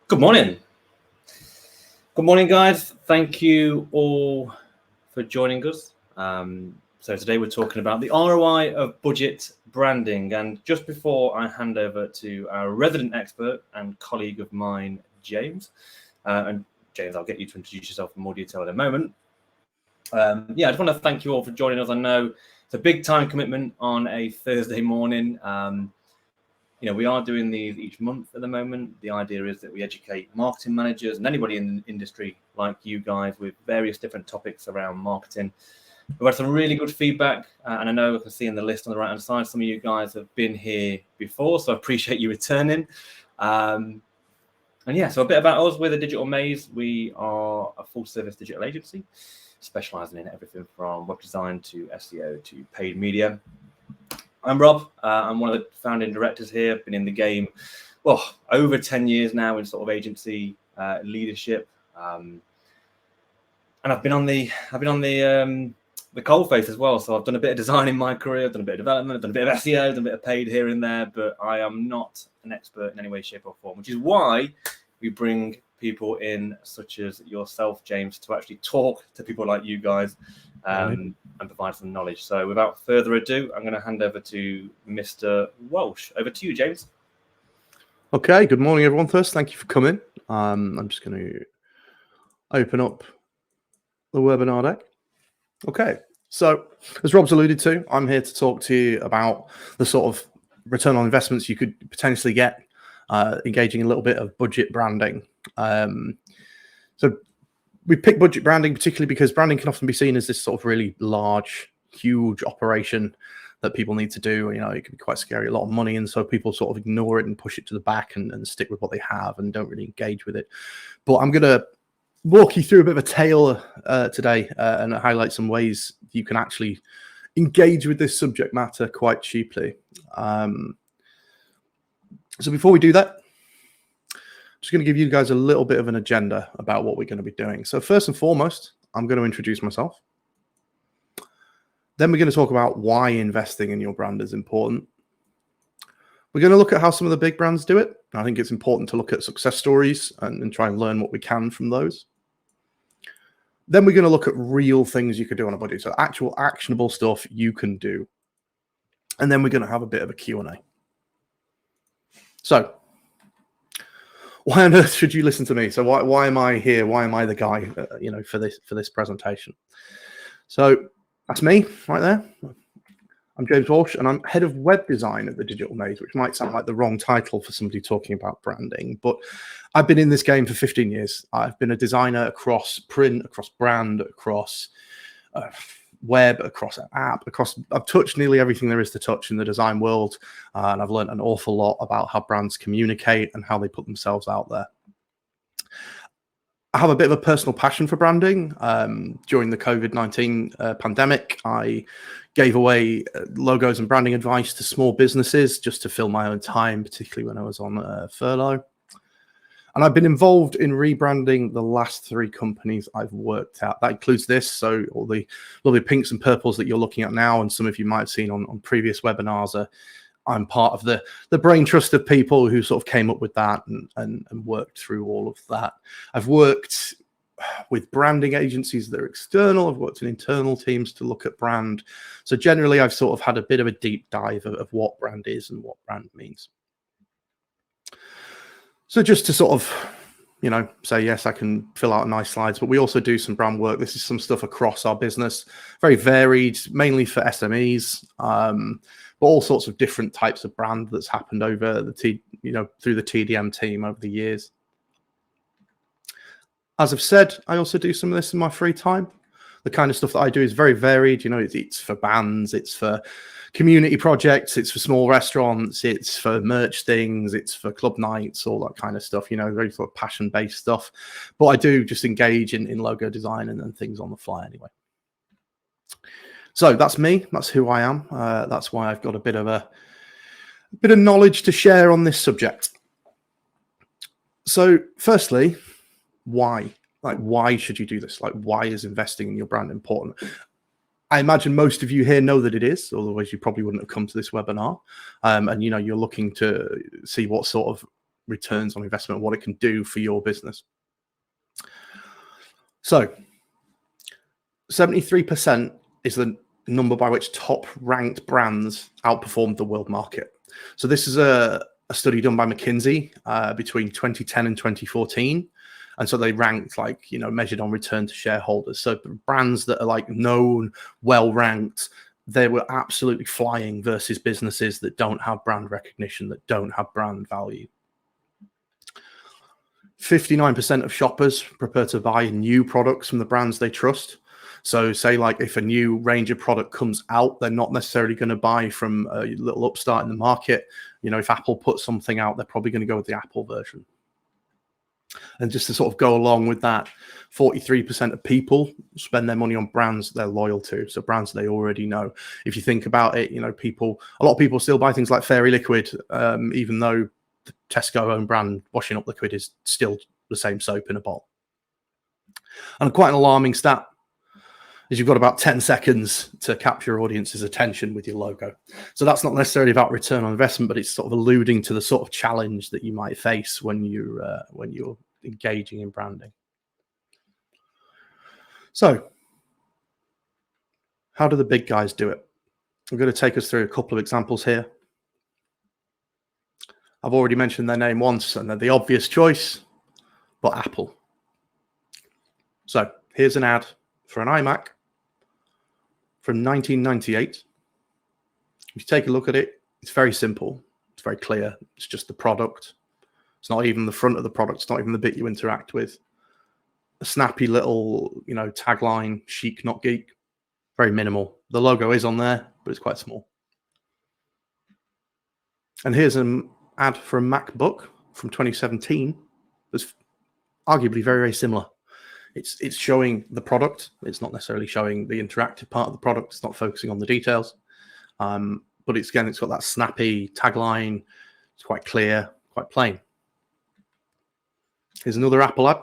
Good morning. Good morning, guys. Thank you all for joining us. So today we're talking about the ROI of budget branding. And just before I hand over to our resident expert and colleague of mine, James, and James, I'll get you to introduce yourself in more detail in a moment. I just want to thank you all for joining us. I know it's a big time commitment on a Thursday morning. We are doing these each month at the moment. The idea is that we educate marketing managers and anybody in the industry like you guys with various different topics around marketing. We've had some really good feedback, and I know I can see in the list on the right-hand side, some of you guys have been here before, so I appreciate you returning. So a bit about us. We're the Digital Maze. We are a full-service digital agency, specialising in everything from web design to SEO to paid media. I'm Rob. I'm one of the founding directors here. Been in the game, over 10 years now in sort of agency leadership, and I've been on the coalface as well. So I've done a bit of design in my career. I've done a bit of development. I've done a bit of SEO. Done a bit of paid here and there. But I am not an expert in any way, shape, or form. Which is why we bring people in, such as yourself, James, to actually talk to people like you guys. And provide some knowledge. So without further ado, I'm going to hand over to Mr. Walsh. Over to you, James. Okay, good morning, everyone. First, thank you for coming. I'm just going to open up the webinar deck. Okay, so as Rob's alluded to, I'm here to talk to you about the sort of return on investments you could potentially get engaging in a little bit of budget branding. So we pick budget branding particularly because branding can often be seen as this sort of really large, huge operation that people need to do. You know, it can be quite scary, a lot of money, and so people sort of ignore it and push it to the back and stick with what they have and don't really engage with it. But I'm going to walk you through a bit of a tale today and highlight some ways you can actually engage with this subject matter quite cheaply. So before we do that, just going to give you guys a little bit of an agenda about what we're going to be doing. So first and foremost, I'm going to introduce myself. Then we're going to talk about why investing in your brand is important. We're going to look at how some of the big brands do it. I think it's important to look at success stories and try and learn what we can from those. Then we're going to look at real things you could do on a budget. So actual actionable stuff you can do. And then we're going to have a bit of a Q&A. So why on earth should you listen to me? So why am I here? Why am I the guy, for this presentation? So that's me right there. I'm James Walsh, and I'm head of web design at the Digital Maze, which might sound like the wrong title for somebody talking about branding, but I've been in this game for 15 years. I've been a designer across print, across brand, across web, across app, I've touched nearly everything there is to touch in the design world, and I've learned an awful lot about how brands communicate and how they put themselves out there. I have a bit of a personal passion for branding. During the COVID-19 pandemic, I gave away logos and branding advice to small businesses just to fill my own time, particularly when I was on furlough. And I've been involved in rebranding the last 3 companies I've worked at. That includes this, so all the lovely pinks and purples that you're looking at now, and some of you might have seen on previous webinars. I'm part of the brain trust of people who sort of came up with that and worked through all of that. I've worked with branding agencies that are external. I've worked in internal teams to look at brand. So generally, I've sort of had a bit of a deep dive of what brand is and what brand means. So just to sort of, say, yes, I can fill out nice slides, but we also do some brand work. This is some stuff across our business, very varied, mainly for SMEs, but all sorts of different types of brand that's happened over through the TDM team over the years. As I've said, I also do some of this in my free time. The kind of stuff that I do is very varied. It's for bands, it's for community projects, it's for small restaurants, it's for merch things, it's for club nights, all that kind of stuff, very sort of passion-based stuff. But I do just engage in logo design and things on the fly anyway. So that's me, that's who I am. That's why I've got a bit of knowledge to share on this subject. So firstly, why? Why should you do this? Why is investing in your brand important? I imagine most of you here know that it is, otherwise you probably wouldn't have come to this webinar. And you're looking to see what sort of returns on investment, what it can do for your business. So 73% is the number by which top ranked brands outperformed the world market. So this is a study done by McKinsey between 2010 and 2014. And so they ranked, like, you know, measured on return to shareholders. So brands that are like known, well ranked, they were absolutely flying versus businesses that don't have brand recognition, that don't have brand value. 59% of shoppers prefer to buy new products from the brands they trust. So say, like, if a new range of product comes out, they're not necessarily going to buy from a little upstart in the market. You know, if Apple puts something out, they're probably going to go with the Apple version. And just to sort of go along with that, 43% of people spend their money on brands they're loyal to, so brands they already know. If you think about it, you know, a lot of people still buy things like Fairy Liquid, even though the Tesco own brand washing up liquid is still the same soap in a bottle. And quite an alarming stat is you've got about 10 seconds to capture your audience's attention with your logo. So that's not necessarily about return on investment, but it's sort of alluding to the sort of challenge that you might face when you're engaging in branding. So how do the big guys do it? I'm going to take us through a couple of examples here. I've already mentioned their name once, and they're the obvious choice, but Apple. So here's an ad for an iMac from 1998. If you take a look at it, it's very simple. It's very clear. It's just the product. It's not even the front of the product. It's not even the bit you interact with. A snappy little, you know, tagline, chic, not geek. Very minimal. The logo is on there, but it's quite small. And here's an ad for a MacBook from 2017 that's arguably very, very similar. It's showing the product. It's not necessarily showing the interactive part of the product. It's not focusing on the details. But it's got that snappy tagline. It's quite clear, quite plain. Here's another Apple ad.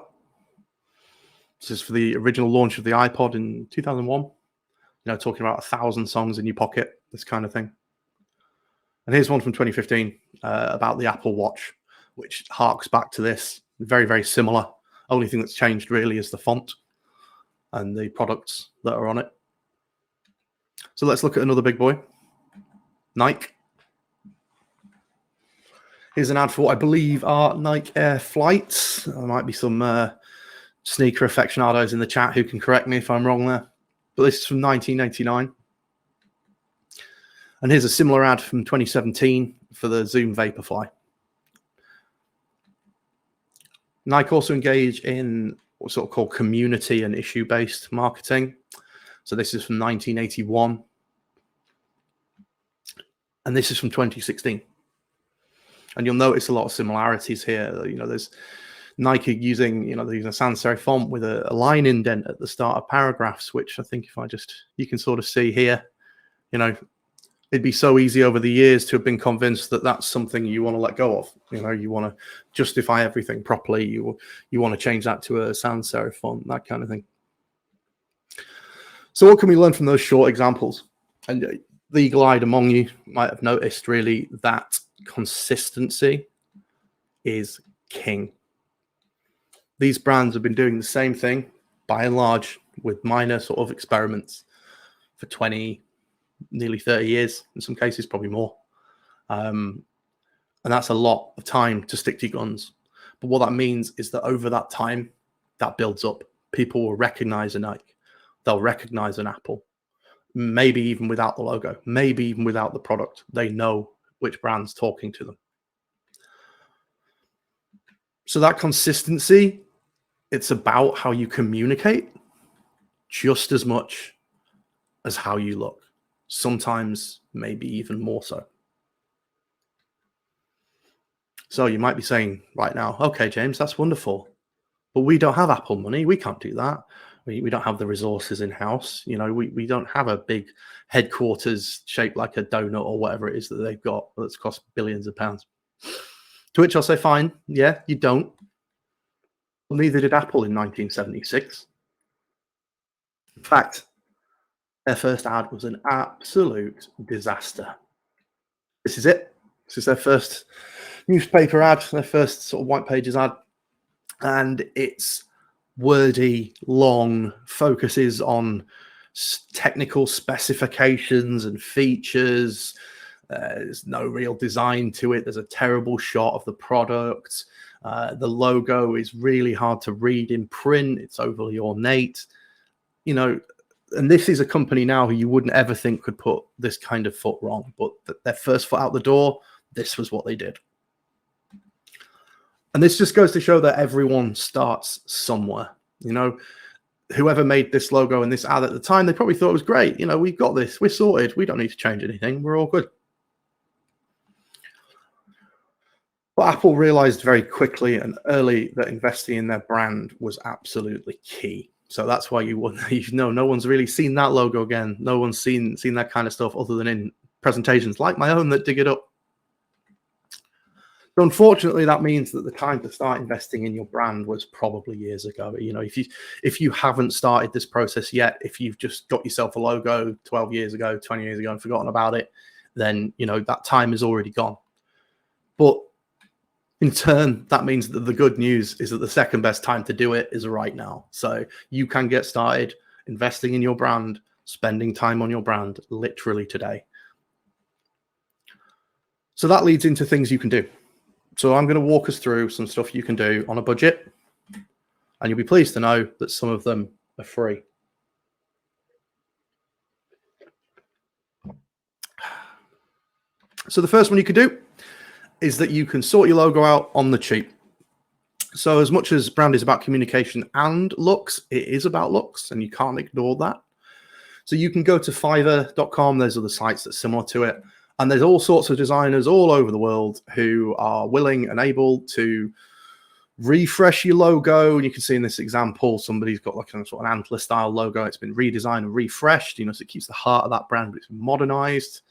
This is for the original launch of the iPod in 2001. You know, talking about 1,000 songs in your pocket, this kind of thing. And here's one from 2015 about the Apple Watch, which harks back to this. Very, very similar. Only thing that's changed really is the font and the products that are on it. So let's look at another big boy, Nike. Here's an ad for what I believe are Nike Air Flights. There might be some sneaker aficionados in the chat who can correct me if I'm wrong there. But this is from 1989. And here's a similar ad from 2017 for the Zoom Vaporfly. Nike also engage in what's sort of called community and issue-based marketing. So this is from 1981. And this is from 2016. And you'll notice a lot of similarities here. You know, there's Nike using, you know, they're using a sans serif font with a line indent at the start of paragraphs, which I think you can sort of see here, you know, it'd be so easy over the years to have been convinced that that's something you want to let go of. You know, you want to justify everything properly. You want to change that to a sans serif font, that kind of thing. So what can we learn from those short examples? And the eagle-eyed among you might have noticed really that consistency is king. These brands have been doing the same thing by and large with minor sort of experiments for 20, nearly 30 years, in some cases, probably more. And that's a lot of time to stick to your guns. But what that means is that over that time, that builds up. People will recognize a Nike. They'll recognize an Apple. Maybe even without the logo. Maybe even without the product. They know which brand's talking to them. So that consistency, it's about how you communicate just as much as how you look. Sometimes maybe even more so. So you might be saying right now, okay, James, that's wonderful, but we don't have Apple money. We can't do that. We don't have the resources in-house. You know, we don't have a big headquarters shaped like a donut or whatever it is that they've got that's cost billions of pounds. To which I'll say, fine, yeah, you don't. Well, neither did Apple in 1976. In fact, their first ad was an absolute disaster. This is it. This is their first newspaper ad, their first sort of white pages ad, and it's wordy, long, focuses on technical specifications and features. There's no real design to it. There's a terrible shot of the product. The logo is really hard to read in print. It's overly ornate, and this is a company now who you wouldn't ever think could put this kind of foot wrong, but their first foot out the door, this was what they did. And this just goes to show that everyone starts somewhere. Whoever made this logo and this ad at the time, they probably thought it was great. We've got this, we're sorted, we don't need to change anything, we're all good. But Apple realized very quickly and early that investing in their brand was absolutely key. So that's why no one's really seen that logo again. No one's seen that kind of stuff other than in presentations like my own that dig it up. So unfortunately, that means that the time to start investing in your brand was probably years ago. If you haven't started this process yet, if you've just got yourself a logo 12 years ago, 20 years ago and forgotten about it, then that time is already gone. But in turn, that means that the good news is that the second best time to do it is right now. So you can get started investing in your brand, spending time on your brand literally today. So that leads into things you can do. So I'm going to walk us through some stuff you can do on a budget, and you'll be pleased to know that some of them are free. So the first one you could do is that you can sort your logo out on the cheap. So as much as brand is about communication and looks, it is about looks, and you can't ignore that. So you can go to Fiverr.com. There's other sites that's similar to it. And there's all sorts of designers all over the world who are willing and able to refresh your logo. And you can see in this example, somebody's got like a sort of an antler style logo. It's been redesigned and refreshed, so it keeps the heart of that brand, but it's modernized.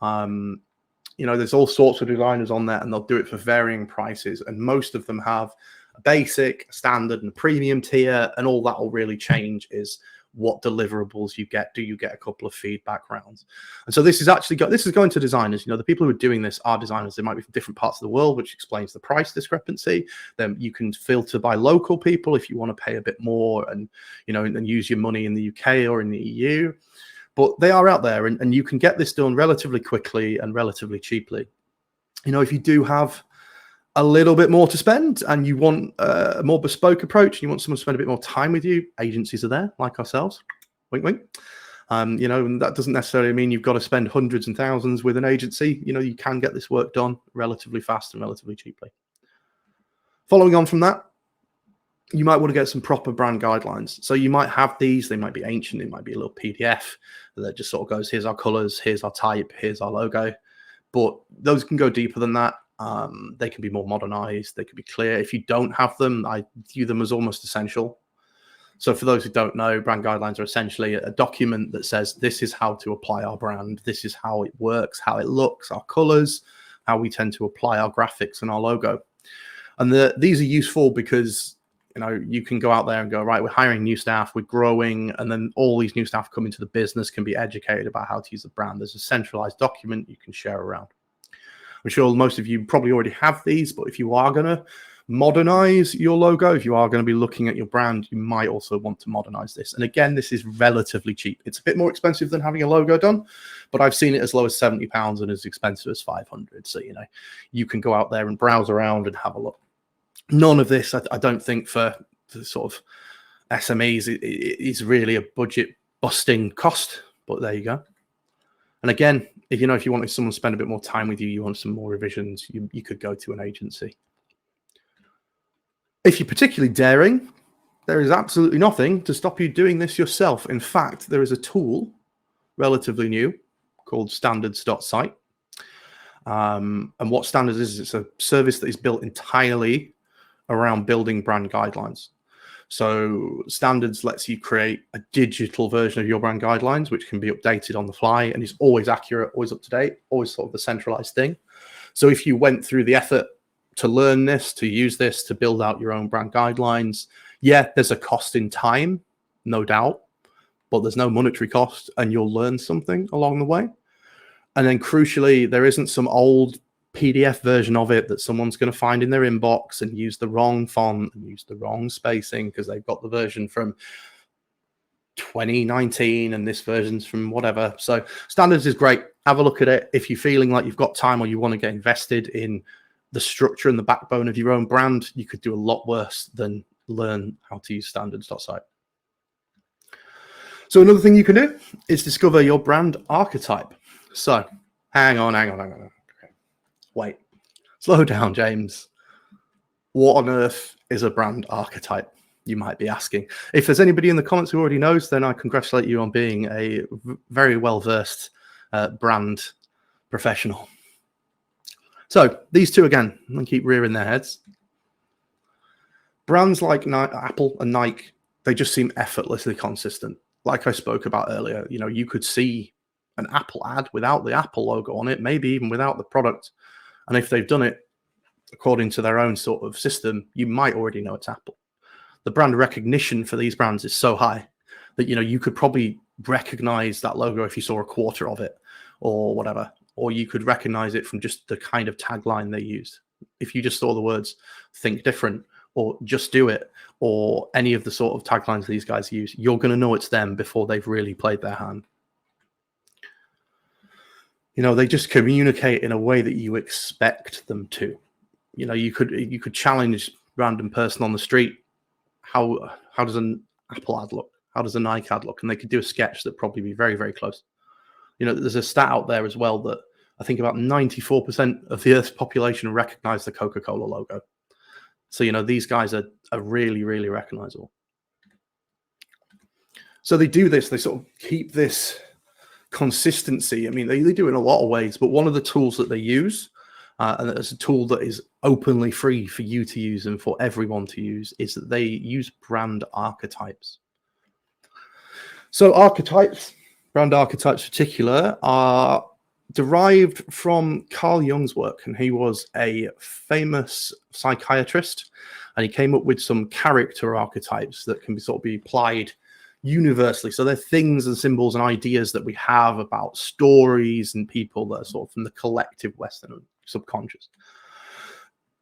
There's all sorts of designers on there, and they'll do it for varying prices. And most of them have a basic, a standard, and a premium tier. And all that will really change is what deliverables you get. Do you get a couple of feedback rounds? And so this is going to designers. The people who are doing this are designers. They might be from different parts of the world, which explains the price discrepancy. Then you can filter by local people if you want to pay a bit more and use your money in the UK or in the EU. But they are out there, and you can get this done relatively quickly and relatively cheaply. If you do have a little bit more to spend and you want a more bespoke approach and you want someone to spend a bit more time with you, agencies are there, like ourselves. Wink, wink. And that doesn't necessarily mean you've got to spend hundreds and thousands with an agency. You can get this work done relatively fast and relatively cheaply. Following on from that, you might want to get some proper brand guidelines. So you might have these, they might be ancient, it might be a little PDF that just sort of goes, here's our colors, here's our type, here's our logo. But those can go deeper than that. They can be more modernized, they can be clear. If you don't have them, I view them as almost essential. So for those who don't know, brand guidelines are essentially a document that says this is how to apply our brand, this is how it works, how it looks, our colors, how we tend to apply our graphics and our logo. And these are useful because you can go out there and go, right, we're hiring new staff, we're growing, and then all these new staff come into the business, can be educated about how to use the brand. There's a centralized document you can share around. I'm sure most of you probably already have these, but if you are going to modernize your logo, if you are going to be looking at your brand, you might also want to modernize this. And again, this is relatively cheap. It's a bit more expensive than having a logo done, but I've seen it as low as £70 and as expensive as 500. So, you can go out there and browse around and have a look. None of this, I don't think, for the sort of SMEs is really a budget busting cost, but there you go. And again, if you wanted someone to spend a bit more time with you, you want some more revisions, you could go to an agency. If you're particularly daring, there is absolutely nothing to stop you doing this yourself. In fact, there is a tool, relatively new, called standards.site. And what Standards is, it's a service that is built entirely around building brand guidelines. So Standards lets you create a digital version of your brand guidelines, which can be updated on the fly and is always accurate, always up to date, always sort of the centralized thing. So if you went through the effort to learn this, to use this, to build out your own brand guidelines, yeah, there's a cost in time, no doubt, but there's no monetary cost and you'll learn something along the way. And then crucially, there isn't some old PDF version of it that someone's going to find in their inbox and use the wrong font and use the wrong spacing because they've got the version from 2019 and this version's from whatever. So standards is great. Have a look at it. If you're feeling like you've got time or you want to get invested in the structure and the backbone of your own brand, you could do a lot worse than learn how to use standards.site. So another thing you can do is discover your brand archetype. So hang on. Okay. Wait, slow down, James. What on earth is a brand archetype? You might be asking. If there's anybody in the comments who already knows, then I congratulate you on being a very well-versed brand professional. So these two again, and keep rearing their heads. Brands like Apple and Nike, they just seem effortlessly consistent. Like I spoke about earlier, you know, you could see an Apple ad without the Apple logo on it, maybe even without the product. And if they've done it according to their own sort of system, you might already know it's Apple. The brand recognition for these brands is so high that, you know, you could probably recognize that logo if you saw a quarter of it or whatever, or you could recognize it from just the kind of tagline they used. If you just saw the words "think different" or "just do it" or any of the sort of taglines these guys use, you're going to know it's them before they've really played their hand. You know, they just communicate in a way that you expect them to. You know, you could challenge random person on the street. How does an Apple ad look? How does a Nike ad look? And they could do a sketch that probably be very, very close. You know, there's a stat out there as well that I think about 94% of the Earth's population recognize the Coca-Cola logo. So, you know, these guys are really, really recognizable. So they do this, they sort of keep this consistency. I mean, they do it in a lot of ways, but one of the tools that they use, and it's a tool that is openly free for you to use and for everyone to use, is that they use brand archetypes. So archetypes, brand archetypes in particular, are derived from Carl Jung's work, and he was a famous psychiatrist, and he came up with some character archetypes that can be applied universally. So they're things and symbols and ideas that we have about stories and people that are sort of from the collective Western subconscious.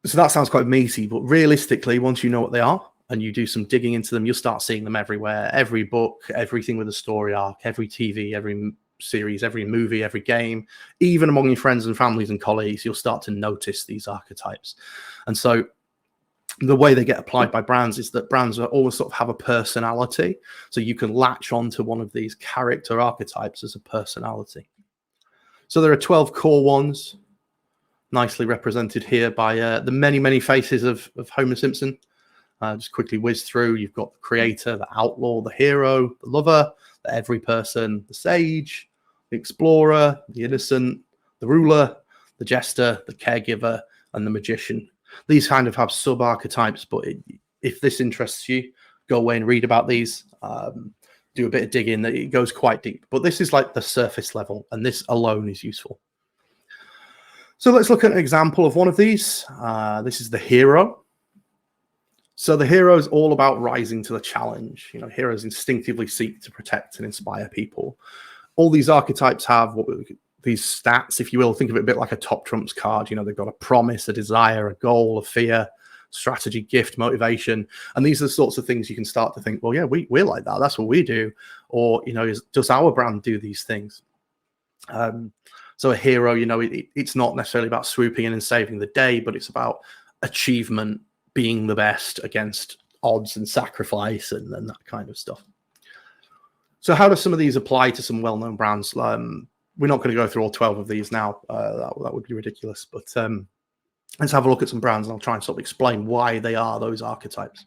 So that sounds quite meaty, but realistically, once you know what they are and you do some digging into them, you'll start seeing them everywhere. Every book, everything with a story arc, every TV, every series, every movie, every game, even among your friends and families and colleagues, you'll start to notice these archetypes. And so the way they get applied by brands is that brands are always sort of have a personality. So you can latch onto one of these character archetypes as a personality. So there are 12 core ones, nicely represented here by the many, many faces of Homer Simpson. Just quickly whiz through. You've got the creator, the outlaw, the hero, the lover, the every person, the sage, the explorer, the innocent, the ruler, the jester, the caregiver, and the magician. These kind of have sub-archetypes, but if this interests you, go away and read about these. Do a bit of digging. It goes quite deep. But this is like the surface level, and this alone is useful. So let's look at an example of one of these. This is the hero. So the hero is all about rising to the challenge. You know, heroes instinctively seek to protect and inspire people. All these archetypes have these stats, if you will. Think of it a bit like a top trumps card. You know, they've got a promise, a desire, a goal, a fear, strategy, gift, motivation. And these are the sorts of things you can start to think, well, yeah, we're like that. That's what we do. Or, you know, does our brand do these things? So a hero, you know, it's not necessarily about swooping in and saving the day, but it's about achievement, being the best against odds and sacrifice and that kind of stuff. So how do some of these apply to some well-known brands? We're not going to go through all 12 of these now. That would be ridiculous. But let's have a look at some brands, and I'll try and sort of explain why they are those archetypes.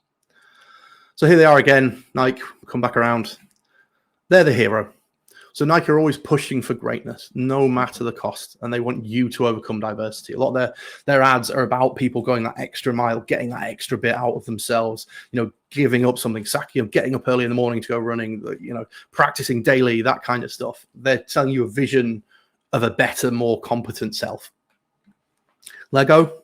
So here they are again. Nike, come back around. They're the hero. So Nike are always pushing for greatness, no matter the cost, and they want you to overcome diversity. A lot of their ads are about people going that extra mile, getting that extra bit out of themselves, you know, giving up something, getting up early in the morning to go running, you know, practicing daily, that kind of stuff. They're telling you a vision of a better, more competent self. Lego,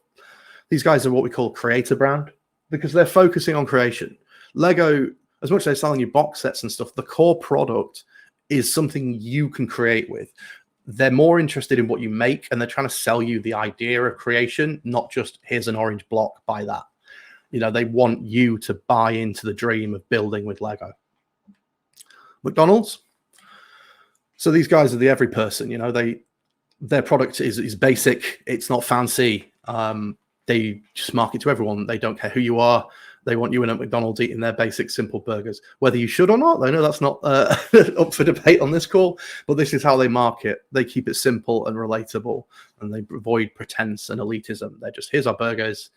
these guys are what we call a creator brand because they're focusing on creation. Lego, as much as they're selling you box sets and stuff, the core product is something you can create with. they're more interested in what you make, and they're trying to sell you the idea of creation, not just here's an orange block, buy that. They want you to buy into the dream of building with Lego. McDonald's. So these guys are the every person. Their product is basic. It's not fancy. They just market to everyone. They don't care who you are. They want you in at McDonald's eating their basic, simple burgers. Whether you should or not, I know that's not up for debate on this call, but this is how they market. They keep it simple and relatable, and they avoid pretense and elitism. They're just, here's our burgers,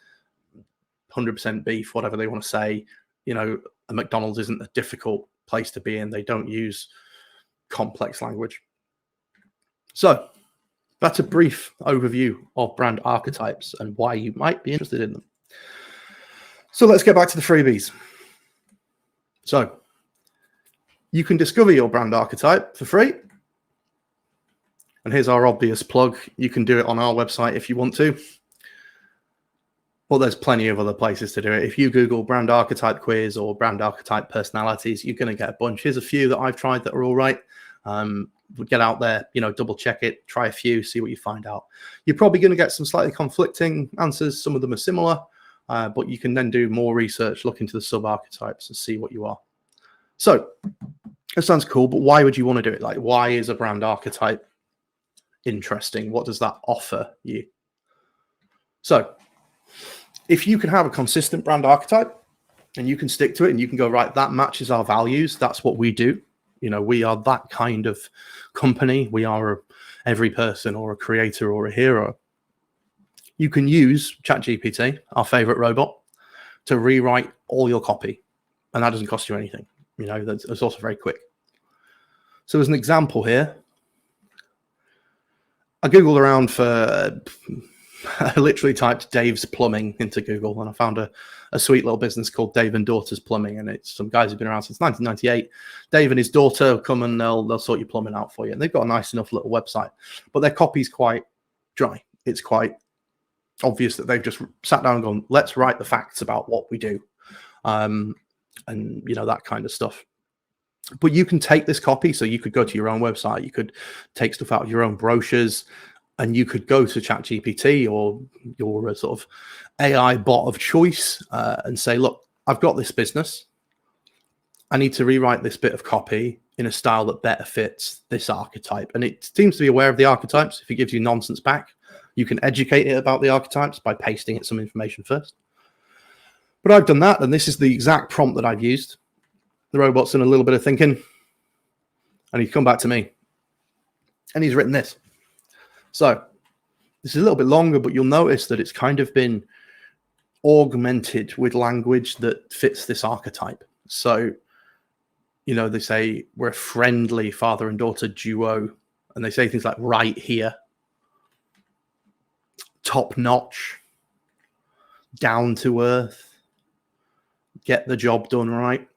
100% beef, whatever they want to say. A McDonald's isn't a difficult place to be in. They don't use complex language. So that's a brief overview of brand archetypes and why you might be interested in them. So let's get back to the freebies. So you can discover your brand archetype for free. And here's our obvious plug. You can do it on our website if you want to. But there's plenty of other places to do it. If you Google brand archetype quiz or brand archetype personalities, you're going to get a bunch. Here's a few that I've tried that are all right. Get out there, double check it, try a few, see what you find out. You're probably going to get some slightly conflicting answers. Some of them are similar. But you can then do more research, look into the sub-archetypes and see what you are. So it sounds cool, but why would you want to do it? Like, why is a brand archetype interesting? What does that offer you? So if you can have a consistent brand archetype and you can stick to it and you can go, right, that matches our values. That's what we do. We are that kind of company. We are every person or a creator or a hero. You can use ChatGPT, our favorite robot, to rewrite all your copy. And that doesn't cost you anything. It's also very quick. So as an example here, I Googled around for, I literally typed Dave's Plumbing into Google, and I found a sweet little business called Dave and Daughters Plumbing. And it's some guys who've been around since 1998. Dave and his daughter come and they'll sort your plumbing out for you. And they've got a nice enough little website, but their copy's quite dry. It's quite obvious that they've just sat down and gone, let's write the facts about what we do. And that kind of stuff. But you can take this copy. So you could go to your own website. You could take stuff out of your own brochures, and you could go to ChatGPT or your sort of AI bot of choice and say, look, I've got this business. I need to rewrite this bit of copy in a style that better fits this archetype. And it seems to be aware of the archetypes. If it gives you nonsense back, you can educate it about the archetypes by pasting it some information first. But I've done that, and this is the exact prompt that I've used. The robot's done a little bit of thinking, and he's come back to me, and he's written this. So this is a little bit longer, but you'll notice that it's kind of been augmented with language that fits this archetype. So, they say we're a friendly father and daughter duo, and they say things like right here, top notch, down to earth, get the job done right.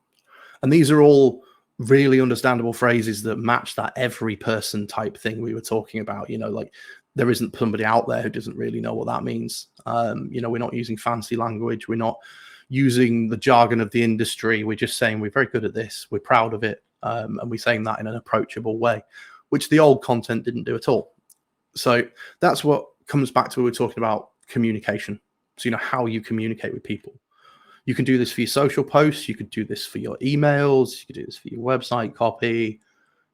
And these are all really understandable phrases that match that every person type thing we were talking about. Like there isn't somebody out there who doesn't really know what that means. We're not using fancy language. We're not using the jargon of the industry. We're just saying we're very good at this. We're proud of it. And we're saying that in an approachable way, which the old content didn't do at all. So that's what comes back to what we're talking about communication. So, how you communicate with people. You can do this for your social posts. You could do this for your emails. You could do this for your website copy.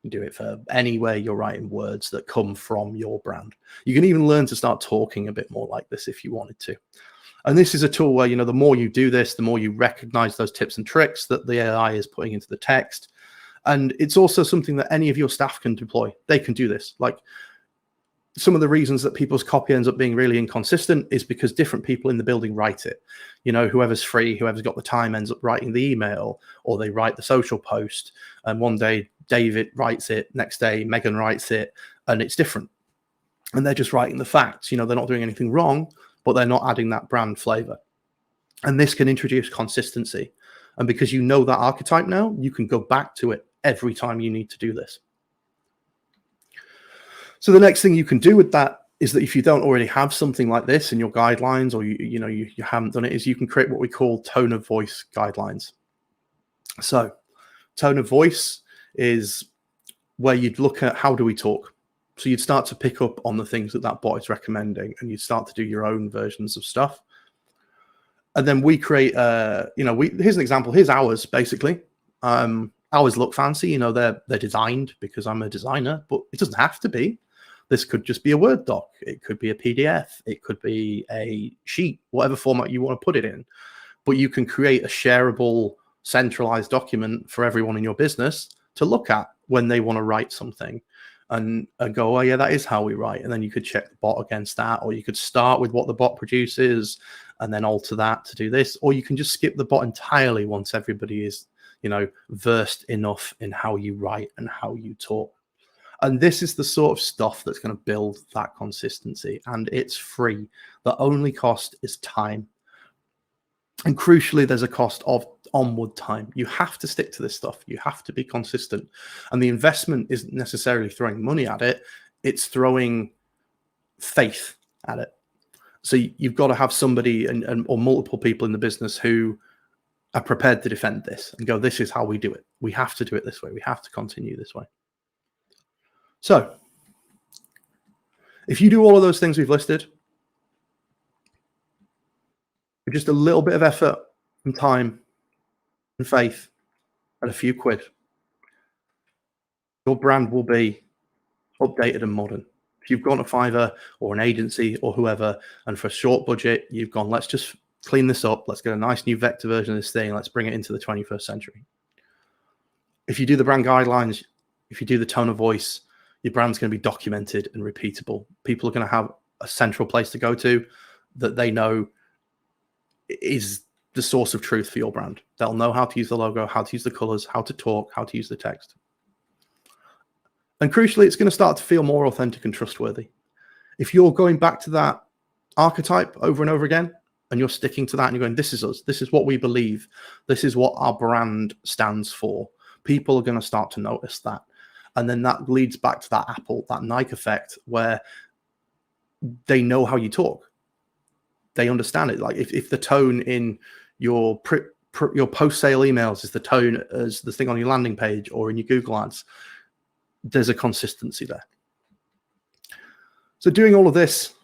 You can do it for anywhere you're writing words that come from your brand. You can even learn to start talking a bit more like this if you wanted to. And this is a tool where, the more you do this, the more you recognize those tips and tricks that the AI is putting into the text. And it's also something that any of your staff can deploy. They can do this. Like, some of the reasons that people's copy ends up being really inconsistent is because different people in the building write it. Whoever's free, whoever's got the time ends up writing the email, or they write the social post. And one day David writes it, next day Megan writes it, and it's different. And they're just writing the facts. They're not doing anything wrong, but they're not adding that brand flavor. And this can introduce consistency. And because you know that archetype now, you can go back to it every time you need to do this. So the next thing you can do with that is that if you don't already have something like this in your guidelines, or you haven't done it, is you can create what we call tone of voice guidelines. So tone of voice is where you'd look at how do we talk. So you'd start to pick up on the things that bot is recommending, and you'd start to do your own versions of stuff. And then we create, here's an example. Here's ours, basically. Ours look fancy. They're designed because I'm a designer, but it doesn't have to be. This could just be a Word doc. It could be a PDF. It could be a sheet, whatever format you want to put it in. But you can create a shareable, centralized document for everyone in your business to look at when they want to write something and go, oh, yeah, that is how we write. And then you could check the bot against that, or you could start with what the bot produces and then alter that to do this. Or you can just skip the bot entirely once everybody is, versed enough in how you write and how you talk. And this is the sort of stuff that's going to build that consistency. And it's free. The only cost is time. And crucially, there's a cost of onward time. You have to stick to this stuff. You have to be consistent. And the investment isn't necessarily throwing money at it. It's throwing faith at it. So you've got to have somebody or multiple people in the business who are prepared to defend this and go, this is how we do it. We have to do it this way. We have to continue this way. So if you do all of those things we've listed, with just a little bit of effort and time and faith and a few quid, your brand will be updated and modern. If you've gone to Fiverr or an agency or whoever, and for a short budget, you've gone, let's just clean this up. Let's get a nice new vector version of this thing. Let's bring it into the 21st century. If you do the brand guidelines, if you do the tone of voice, your brand's going to be documented and repeatable. People are going to have a central place to go to that they know is the source of truth for your brand. They'll know how to use the logo, how to use the colors, how to talk, how to use the text. And crucially, it's going to start to feel more authentic and trustworthy. If you're going back to that archetype over and over again, and you're sticking to that and you're going, this is us, this is what we believe, this is what our brand stands for, people are going to start to notice that. And then that leads back to that Apple, that Nike effect, where they know how you talk. They understand it. Like if the tone in your post-sale emails is the tone as the thing on your landing page or in your Google ads, there's a consistency there. So doing all of this,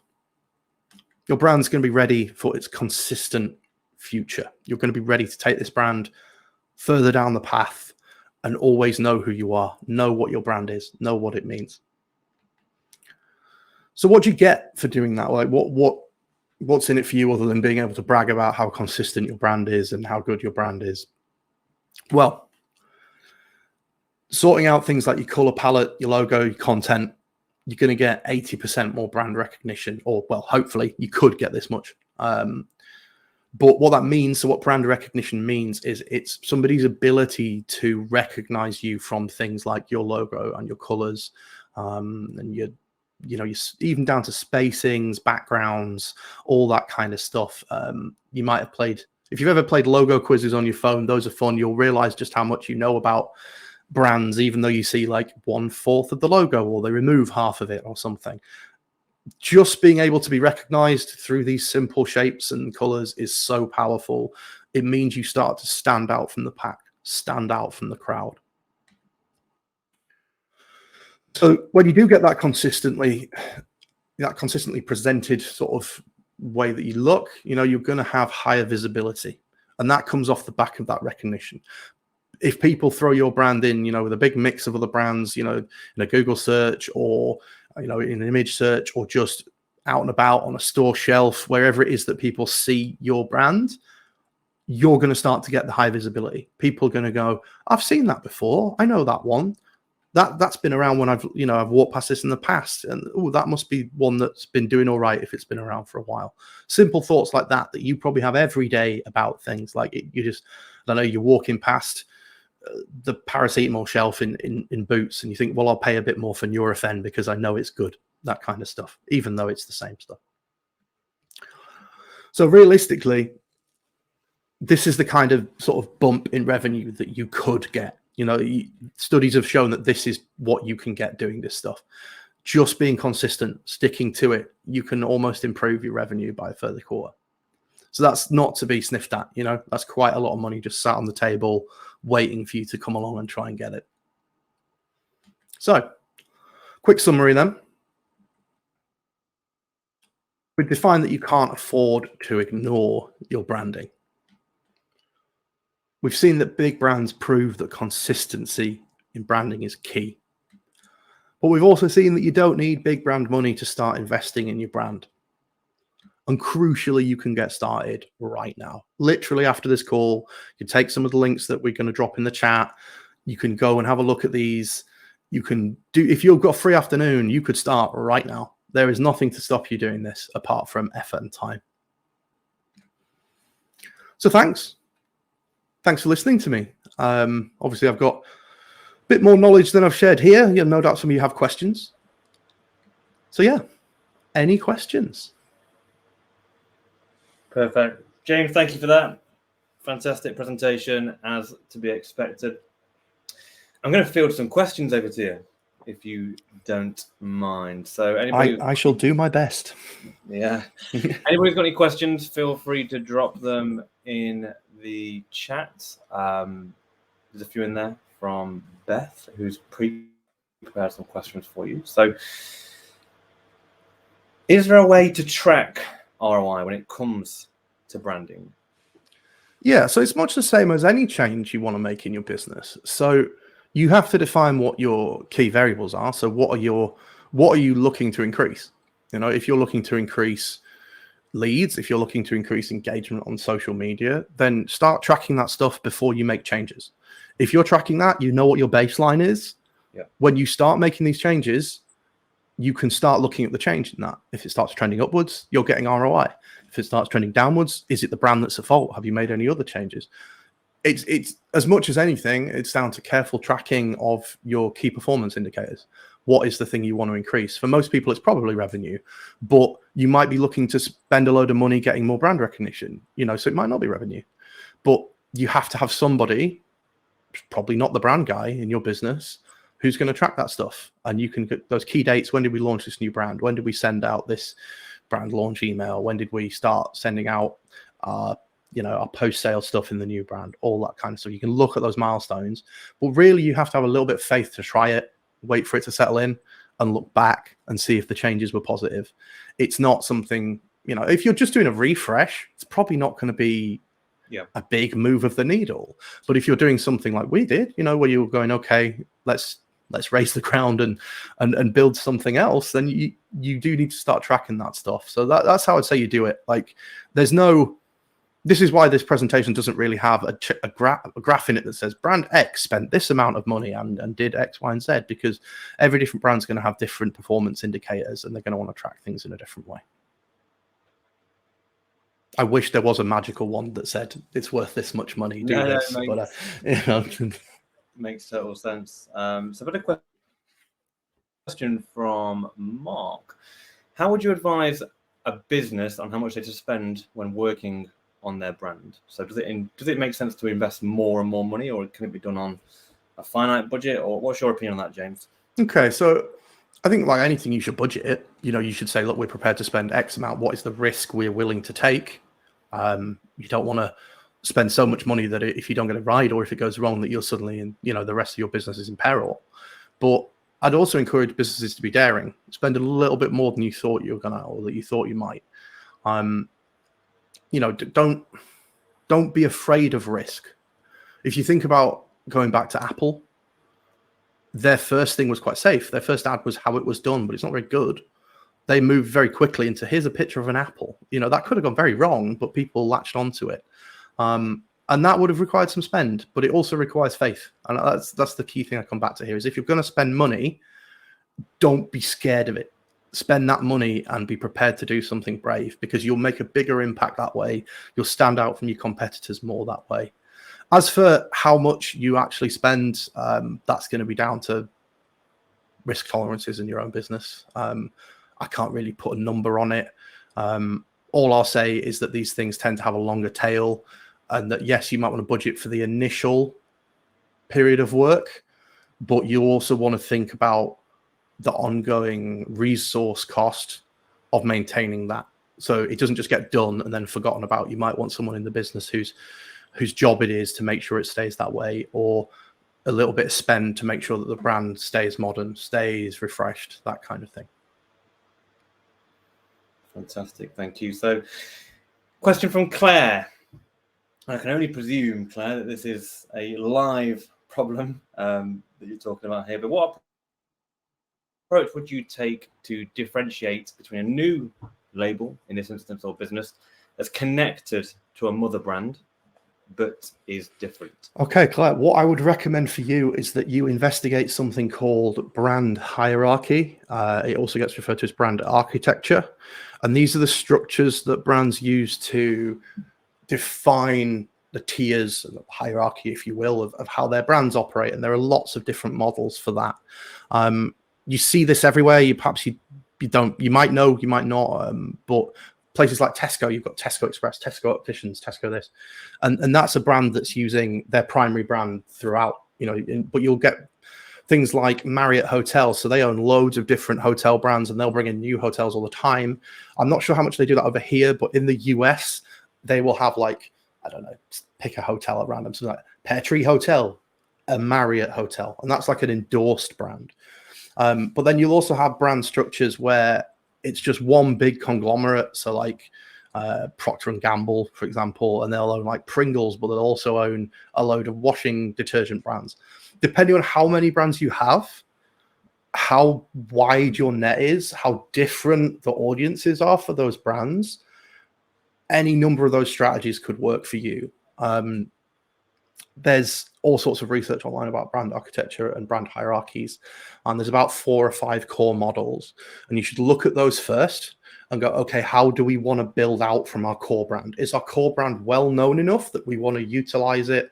your brand's going to be ready for its consistent future. You're going to be ready to take this brand further down the path and always know who you are, know what your brand is, know what it means. So what do you get for doing that? Like what's in it for you other than being able to brag about how consistent your brand is and how good your brand is? Well, sorting out things like your color palette, your logo, your content, you're going to get 80% more brand recognition, or well, hopefully you could get this much. But what that means, so what brand recognition means is it's somebody's ability to recognize you from things like your logo and your colors, and your even down to spacings, backgrounds, all that kind of stuff. You might have played, if you've ever played logo quizzes on your phone, those are fun. You'll realize just how much you know about brands, even though you see like 1/4 of the logo or they remove half of it or something. Just being able to be recognized through these simple shapes and colors is so powerful. It means you start to stand out from the pack, stand out from the crowd. So when you do get that consistently presented sort of way that you look, you're going to have higher visibility, and that comes off the back of that recognition. If people throw your brand in, with a big mix of other brands, in a Google search or, in an image search or just out and about on a store shelf, wherever it is that people see your brand, you're going to start to get the high visibility. People are going to go, I've seen that before. I know that one. That's been around when I've walked past this in the past. And that must be one that's been doing all right if it's been around for a while. Simple thoughts like that you probably have every day about things. Like you're walking past the paracetamol shelf in Boots and you think, well, I'll pay a bit more for Nurofen because I know it's good, that kind of stuff, even though it's the same stuff. So realistically, this is the kind of sort of bump in revenue that you could get. Studies have shown that this is what you can get doing this stuff. Just being consistent, sticking to it, you can almost improve your revenue by a further quarter. So that's not to be sniffed at. That's quite a lot of money just sat on the table waiting for you to come along and try and get it. So quick summary then. we define that you can't afford to ignore your branding. We've seen that big brands prove that consistency in branding is key. But we've also seen that you don't need big brand money to start investing in your brand. And crucially, you can get started right now. Literally after this call, you take some of the links that we're going to drop in the chat. You can go and have a look at these. You can do, if you've got a free afternoon, you could start right now. There is nothing to stop you doing this apart from effort and time. So thanks. Thanks for listening to me. Obviously, I've got a bit more knowledge than I've shared here. No doubt some of you have questions. So yeah, any questions? Perfect. James, thank you for that. Fantastic presentation, as to be expected. I'm going to field some questions over to you, if you don't mind. So anybody, I shall do my best. Yeah. Anybody's got any questions, feel free to drop them in the chat. There's a few in there from Beth, who's prepared some questions for you. So is there a way to track ROI when it comes to branding? Yeah, so it's much the same as any change you want to make in your business. So you have to define what your key variables are. So what are you looking to increase? If you're looking to increase leads, if you're looking to increase engagement on social media, then start tracking that stuff before you make changes. If you're tracking that, you know what your baseline is. Yeah. When you start making these changes, you can start looking at the change in that. If it starts trending upwards, you're getting ROI. If it starts trending downwards, is it the brand that's at fault? Have you made any other changes? It's as much as anything, it's down to careful tracking of your key performance indicators. What is the thing you want to increase? For most people, it's probably revenue, but you might be looking to spend a load of money getting more brand recognition, so it might not be revenue, but you have to have somebody, probably not the brand guy in your business, who's going to track that stuff. And you can get those key dates. When did we launch this new brand? When did we send out this brand launch email? When did we start sending out our post-sale stuff in the new brand? All that kind of stuff. You can look at those milestones, but really you have to have a little bit of faith to try it, wait for it to settle in and look back and see if the changes were positive. It's not something, if you're just doing a refresh, it's probably not going to be a big move of the needle. But if you're doing something like we did, where you were going, okay, let's raise the ground and build something else, then you do need to start tracking that stuff. So that's how I'd say you do it. Like, this is why this presentation doesn't really have a graph in it that says brand X spent this amount of money and did X, Y, and Z, because every different brand's going to have different performance indicators and they're going to want to track things in a different way. I wish there was a magical one that said it's worth this much money. Do this, but makes total sense. So I've got a question from Mark. How would you advise a business on how much they should spend when working on their brand? So does it make sense to invest more and more money, or can it be done on a finite budget? Or what's your opinion on that, James? Okay, so I think like anything, you should budget it. You should say, look, we're prepared to spend X amount. What is the risk we're willing to take? You don't want to spend so much money that if you don't get it right, or if it goes wrong, that you're suddenly in, the rest of your business is in peril. But I'd also encourage businesses to be daring. Spend a little bit more than you thought you were gonna, or that you thought you might. Don't be afraid of risk. If you think about going back to Apple, their first thing was quite safe. Their first ad was how it was done, but it's not very good. They moved very quickly into, here's a picture of an apple. That could have gone very wrong, but people latched onto it. And that would have required some spend, but it also requires faith. And that's the key thing I come back to here is if you're going to spend money, don't be scared of it. Spend that money and be prepared to do something brave, because you'll make a bigger impact that way. You'll stand out from your competitors more that way. As for how much you actually spend, that's going to be down to risk tolerances in your own business. I can't really put a number on it. All I'll say is that these things tend to have a longer tail, and that, yes, you might want to budget for the initial period of work, but you also want to think about the ongoing resource cost of maintaining that. So it doesn't just get done and then forgotten about. You might want someone in the business whose job it is to make sure it stays that way, or a little bit of spend to make sure that the brand stays modern, stays refreshed, that kind of thing. Fantastic, thank you. So, question from Claire. I can only presume, Claire, that this is a live problem that you're talking about here, but what approach would you take to differentiate between a new label, in this instance, or business, that's connected to a mother brand, but is different? Okay, Claire, what I would recommend for you is that you investigate something called brand hierarchy. It also gets referred to as brand architecture. And these are the structures that brands use to define the tiers, the hierarchy, if you will, of how their brands operate. And there are lots of different models for that. You see this everywhere. You might know, you might not, but places like Tesco, you've got Tesco Express, Tesco Opticians, Tesco this, and that's a brand that's using their primary brand throughout, but you'll get things like Marriott Hotels. So they own loads of different hotel brands and they'll bring in new hotels all the time. I'm not sure how much they do that over here, but in the US, they will have I don't know, pick a hotel at random, something like Pear Tree Hotel, a Marriott Hotel, and that's like an endorsed brand. But then you'll also have brand structures where it's just one big conglomerate. So like Procter & Gamble, for example, and they'll own like Pringles, but they'll also own a load of washing detergent brands. Depending on how many brands you have, how wide your net is, how different the audiences are for those brands, any number of those strategies could work for you. There's all sorts of research online about brand architecture and brand hierarchies. And there's about 4 or 5 core models. And you should look at those first and go, okay, how do we want to build out from our core brand? Is our core brand well known enough that we want to utilize it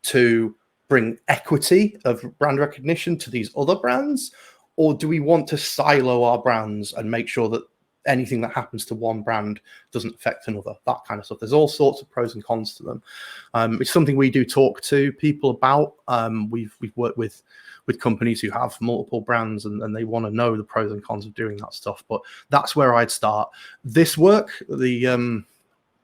to bring equity of brand recognition to these other brands? Or do we want to silo our brands and make sure that anything that happens to one brand doesn't affect another, that kind of stuff? There's all sorts of pros and cons to them. It's something we do talk to people about. We've worked with companies who have multiple brands and they want to know the pros and cons of doing that stuff. But that's where I'd start. This work, the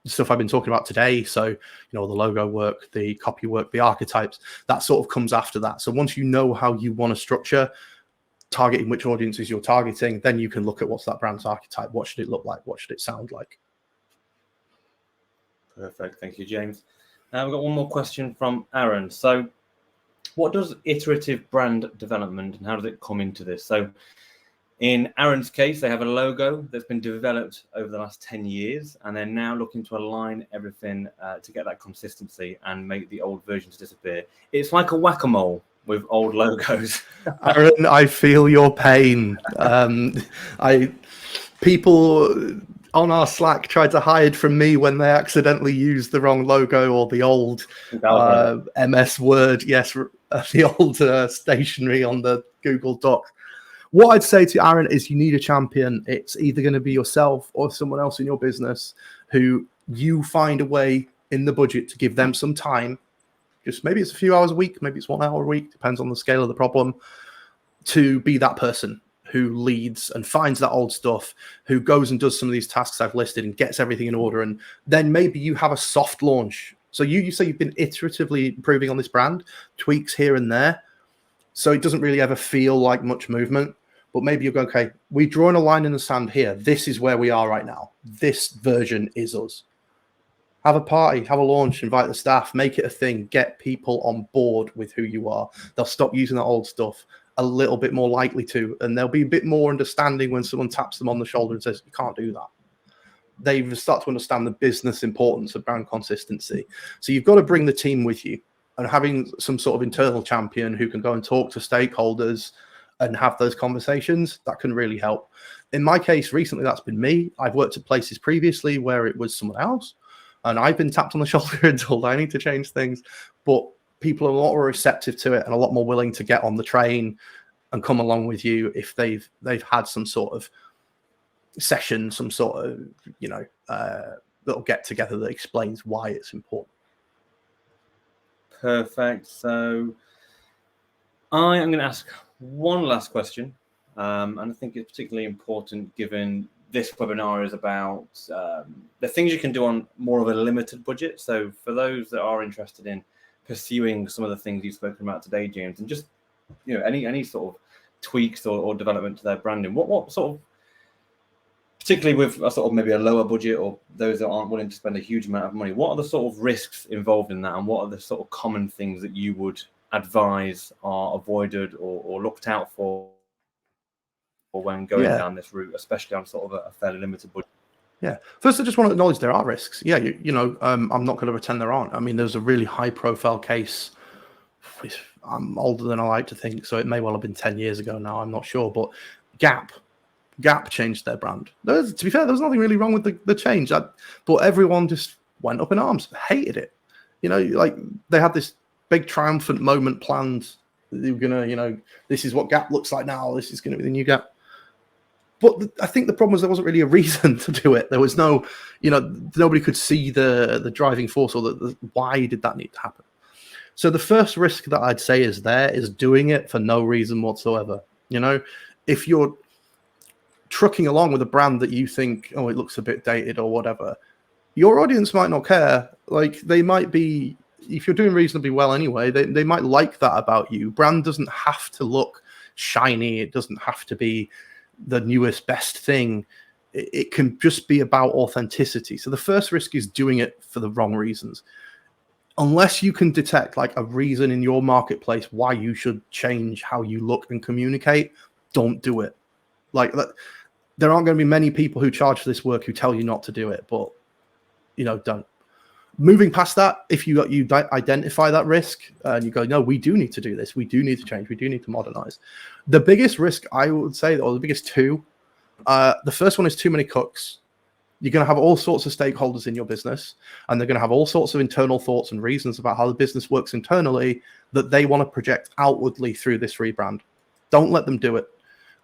stuff I've been talking about today, so the logo work, the copy work, the archetypes, that sort of comes after that. So once you know how you want to structure targeting which audiences you're targeting, then you can look at what's that brand's archetype, what should it look like, what should it sound like. Perfect, thank you, James. We've got one more question from Aaron. So what does iterative brand development and how does it come into this? So in Aaron's case, they have a logo that's been developed over the last 10 years, and they're now looking to align everything to get that consistency and make the old versions disappear. It's like a whack-a-mole with old logos. Aaron, I feel your pain. People on our Slack tried to hide from me when they accidentally used the wrong logo or the old MS Word, the old stationery on the Google Docs. What I'd say to Aaron is you need a champion. It's either going to be yourself or someone else in your business who you find a way in the budget to give them some time. Just maybe it's a few hours a week, maybe it's 1 hour a week, depends on the scale of the problem, to be that person who leads and finds that old stuff, who goes and does some of these tasks I've listed and gets everything in order. And then maybe you have a soft launch. So you say you've been iteratively improving on this brand, tweaks here and there. So it doesn't really ever feel like much movement. But maybe you go, okay, we're drawing a line in the sand here. This is where we are right now. This version is us. Have a party, have a launch, invite the staff, make it a thing, get people on board with who you are. They'll stop using that old stuff a little bit more likely to, and they'll be a bit more understanding when someone taps them on the shoulder and says, you can't do that. They start to understand the business importance of brand consistency. So you've got to bring the team with you, and having some sort of internal champion who can go and talk to stakeholders and have those conversations, that can really help. In my case, recently, that's been me. I've worked at places previously where it was someone else, and I've been tapped on the shoulder and told I need to change things. But people are a lot more receptive to it and a lot more willing to get on the train and come along with you if they've had some sort of session, some sort of little get together that explains why it's important. Perfect. So I am going to ask one last question, and I think it's particularly important given this webinar is about the things you can do on more of a limited budget. So for those that are interested in pursuing some of the things you've spoken about today, James, and just any sort of tweaks or development to their branding, what sort of particularly with a sort of maybe a lower budget or those that aren't willing to spend a huge amount of money, what are the sort of risks involved in that, and what are the sort of common things that you would advise are avoided or looked out for when going down this route, especially on sort of a fairly limited budget? Yeah. First, I just want to acknowledge there are risks. Yeah, I'm not going to pretend there aren't. I mean, there's a really high-profile case. I'm older than I like to think, so it may well have been 10 years ago now. I'm not sure, but Gap changed their brand. To be fair, there was nothing really wrong with the change, but everyone just went up in arms, hated it. Like they had this big triumphant moment planned. They were gonna, this is what Gap looks like now. This is gonna be the new Gap. But I think the problem was there wasn't really a reason to do it. There was no, nobody could see the driving force or why did that need to happen. So the first risk that I'd say is doing it for no reason whatsoever. If you're trucking along with a brand that you think, oh, it looks a bit dated or whatever, your audience might not care. Like they might be, if you're doing reasonably well anyway, they might like that about you. Brand doesn't have to look shiny. It doesn't have to be the newest best thing. It can just be about authenticity. So the first risk is doing it for the wrong reasons. Unless you can detect like a reason in your marketplace why you should change how you look and communicate, don't do it. Like that, there aren't going to be many people who charge for this work who tell you not to do it, but don't. Moving past that, if you identify that risk and you go, no, we do need to do this, we do need to change, we do need to modernize. The biggest risk, I would say, or the biggest two, the first one is too many cooks. You're going to have all sorts of stakeholders in your business, and they're going to have all sorts of internal thoughts and reasons about how the business works internally that they want to project outwardly through this rebrand. Don't let them do it.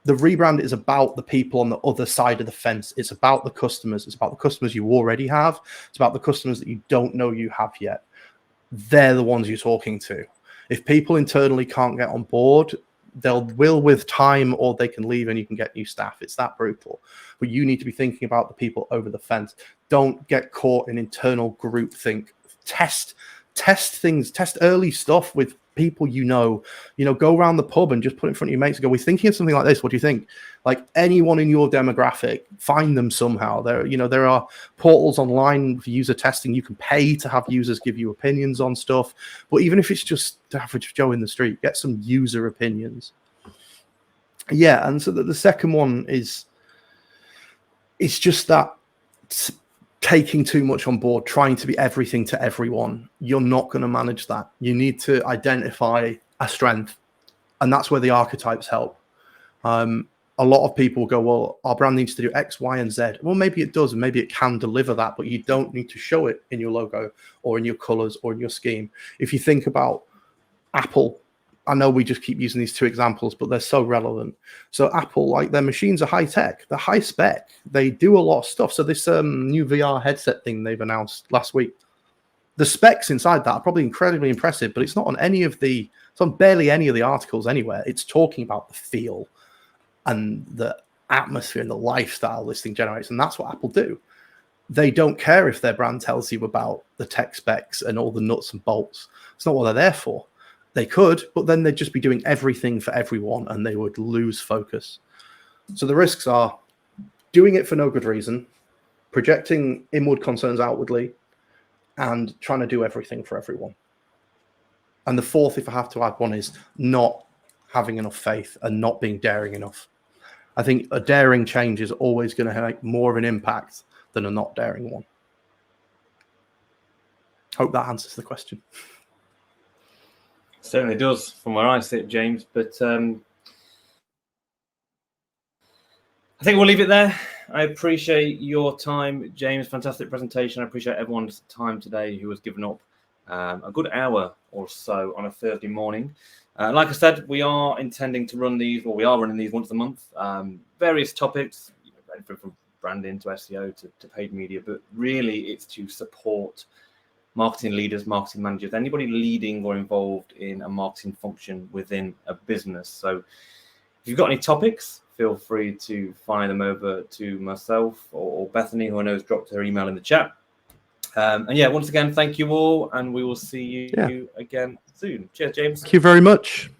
The rebrand is about the people on the other side of the fence. It's about the customers. It's about the customers you already have. It's about the customers that you don't know you have yet. They're the ones you're talking to. If people internally can't get on board, will with time, or they can leave and you can get new staff. It's that brutal. But you need to be thinking about the people over the fence. Don't get caught in internal groupthink. Test things. Test early stuff with people go around the pub and just put it in front of your mates and go, we're thinking of something like this. What do you think? Like anyone in your demographic, find them somehow. There are portals online for user testing. You can pay to have users give you opinions on stuff. But even if it's just the average Joe in the street, get some user opinions. Yeah, and so the second one is it's just that taking too much on board, trying to be everything to everyone. You're not going to manage that. You need to identify a strength, and that's where the archetypes help. A lot of people go, well, our brand needs to do X, Y, and Z. Well, maybe it does, and maybe it can deliver that, but you don't need to show it in your logo or in your colors or in your scheme. If you think about Apple, I know we just keep using these two examples, but they're so relevant. So Apple, like their machines are high tech, they're high spec, they do a lot of stuff. So this new VR headset thing they've announced last week, the specs inside that are probably incredibly impressive, but it's not on barely any of the articles anywhere. It's talking about the feel and the atmosphere and the lifestyle this thing generates. And that's what Apple do. They don't care if their brand tells you about the tech specs and all the nuts and bolts. It's not what they're there for. They could, but then they'd just be doing everything for everyone and they would lose focus. So the risks are doing it for no good reason, projecting inward concerns outwardly, and trying to do everything for everyone. And the fourth, if I have to add one, is not having enough faith and not being daring enough. I think a daring change is always going to have more of an impact than a not daring one. Hope that answers the question. Certainly does from where I sit, James. But I think we'll leave it there. I appreciate your time, James. Fantastic presentation. I appreciate everyone's time today who has given up a good hour or so on a Thursday morning. Like I said, we are intending to run these, or we are running these once a month. Various topics, from branding to SEO to paid media, but really it's to support marketing leaders, marketing managers, anybody leading or involved in a marketing function within a business. So if you've got any topics, feel free to fire them over to myself or Bethany, who I know has dropped her email in the chat. And yeah, once again, thank you all, and we will see you again soon. Cheers, James. Thank you very much.